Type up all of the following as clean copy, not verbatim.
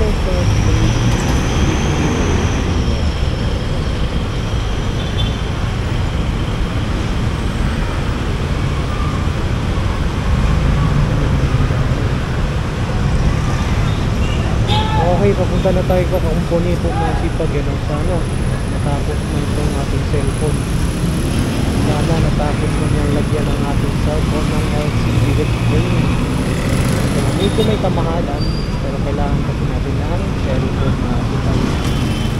Okay, papunta na tayo sa company po mga sipag. Sana natapos na itong ating cellphone. Sana natapos na niyang lagyan ng ating cellphone ng LCD display. Medyo may kamahalan, pero kailangan kasi natin ng cellphone na sipag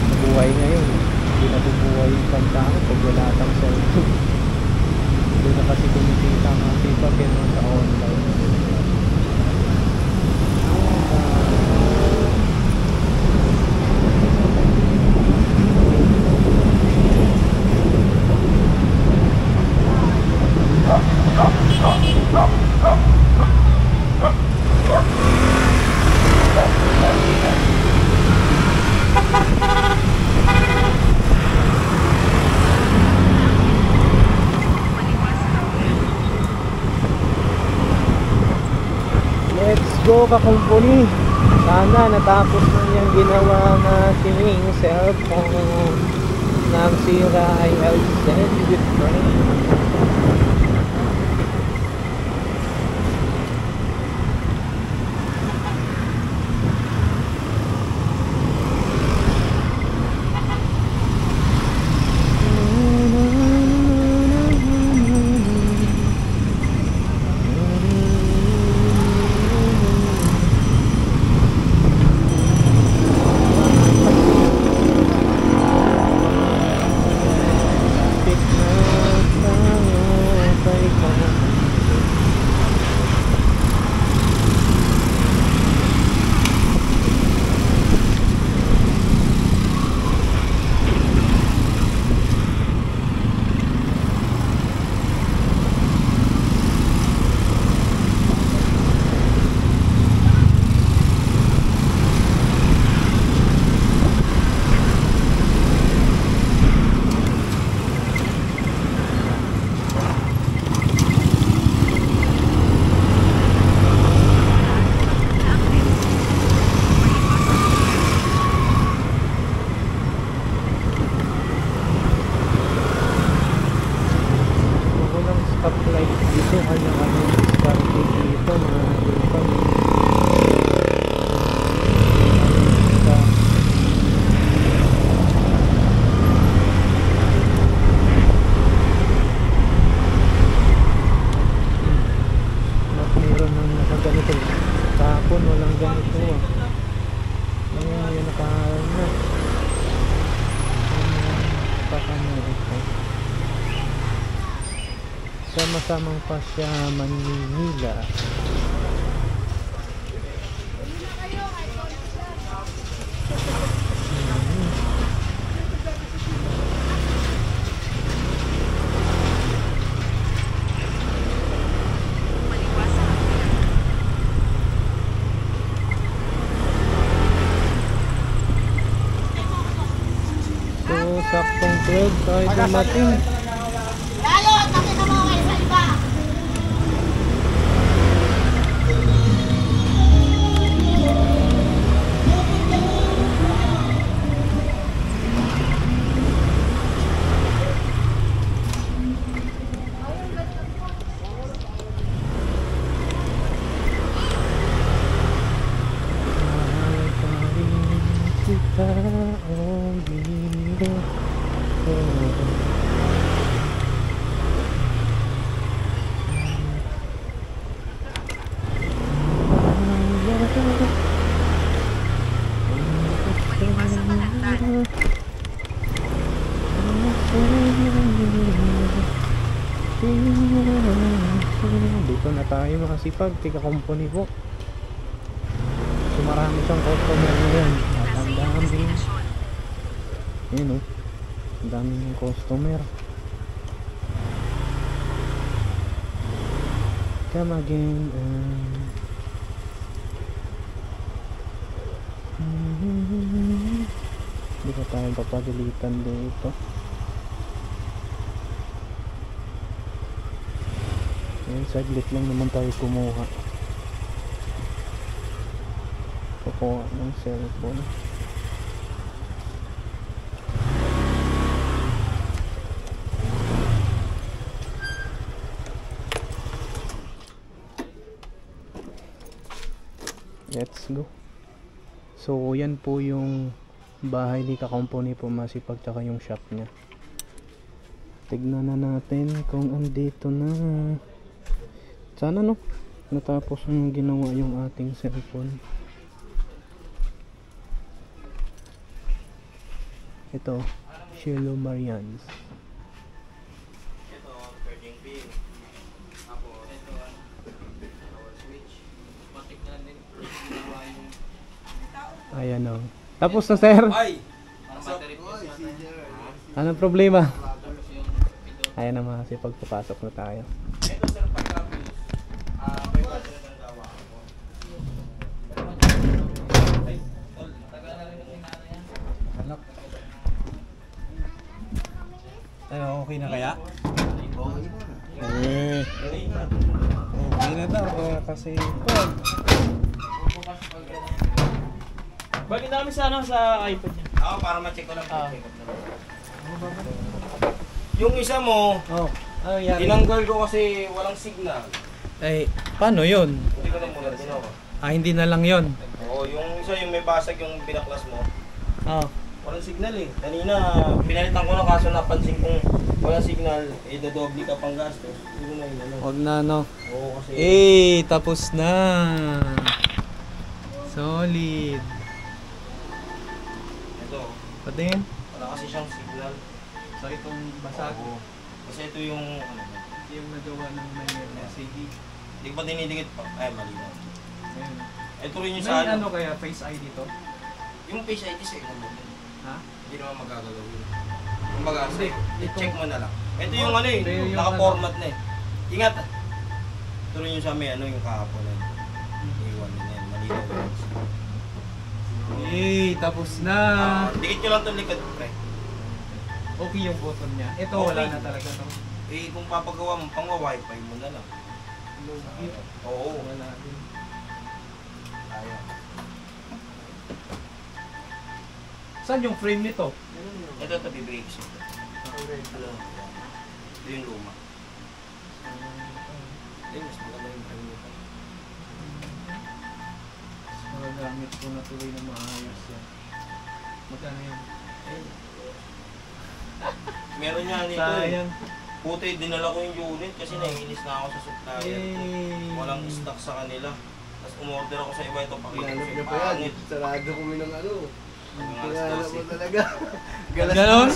sa buhay ngayon. Hindi na bubuhay yung pagdaan pag wala kang cellphone. Hindi na kasi kumikita mga sipag sa online. Go ka-company. Sana natapos na yung ginawa nating cellphone ng sira ay LCD display. Sama-samang Pasya, Manila. So, saktong 12 tayo dumating. Dito na tayo mga sipag, tika company po. So marami siyang customer ngayon. At ang daming, yun o, ang daming customer. Come again. Hindi pa tayo papadilitan dito. Ayan, saglit lang naman tayo kumuha. kukuha ng cellphone. Let's go. So yan po yung bahay ni Kakomponi po Masipag tsaka yung shop niya. Tignan na natin kung andito na. Sana no natapos yung ginawa yung ating cellphone. Ito, Shiloh Marians. Ito, charging pin. Tapos, ito, power switch. Matik na din. Ginawa yung... Ayan o. Tapos na sir. Ay! Parang battery plus yata. Anong problema? Tapos yung pinto. Ayan na Masipag, papasok na tayo. Ito sir, pagka-fuse. 5 battery ng gawa ko. Ay, tol, tagal na rin yung sinana yan. Anak. Ano, okay na kaya? Okay na daw kasi Bakit namin sa ano sa iPad niya? Oo, para ma-check ko lang. Check up lang. Yung isa mo, Oh, ano yan? tinanggal ko kasi walang signal. Ay, paano yun? Hindi ko na muna ginawa. Ah, hindi na lang yun. Oo, yung isa yung may basag yung binaklas mo. Oh. Walang signal eh. Kanina, pinalitan ko na kaso napansin kong walang signal, eh dodoble ka pang gastos. Hindi ko na yun ano. Huwag na no. Oo, kasi... Tapos na. Solid. Ito, Patingin. wala kasi siyang signal. So itong basag, Oo. Kasi ito yung... Ano, yung nagawa ng may LCD. hindi ko pa dinidikit pa. Ay, mali na. Ayun. Ito rin yung May sa ano kaya face ID to? Yung Face ID sa mo. Ha? Hindi naman magagalaw yun. Kumbaga, Hindi, check mo na lang. Ito yung ano eh, Ito yung naka-format na eh. Ingat ah. Ito rin yung sa may ano, yung kahapon na yun. Iwan na yan, malinaw yun. Tapos na. Dikit ko lang itong likod, pre. Okay yung button niya. Ito Okay. wala na talaga to. Eh, kung papagawa mo, pang-wifi mo na lang. Oo. Wala din. Ayaw. Saan yung frame nito? Ito, bibreaks ito. Ano? Ito yung luma. Eh, mas maganda yung frame nito. Magagamit ko na tuloy na maayos yan. Magkano yan? Meron niya nito eh. Sayang. Puti, dinala ko yung unit kasi naiinis na ako sa supplier ko. Yay! Walang stock sa kanila. Tapos umorder ako sa iba ito, pakita ko Lalap sa niya pa yan. pangit. Sarado kami ng ano. Hanggang Kaya alas mo 12. talaga. Ganon?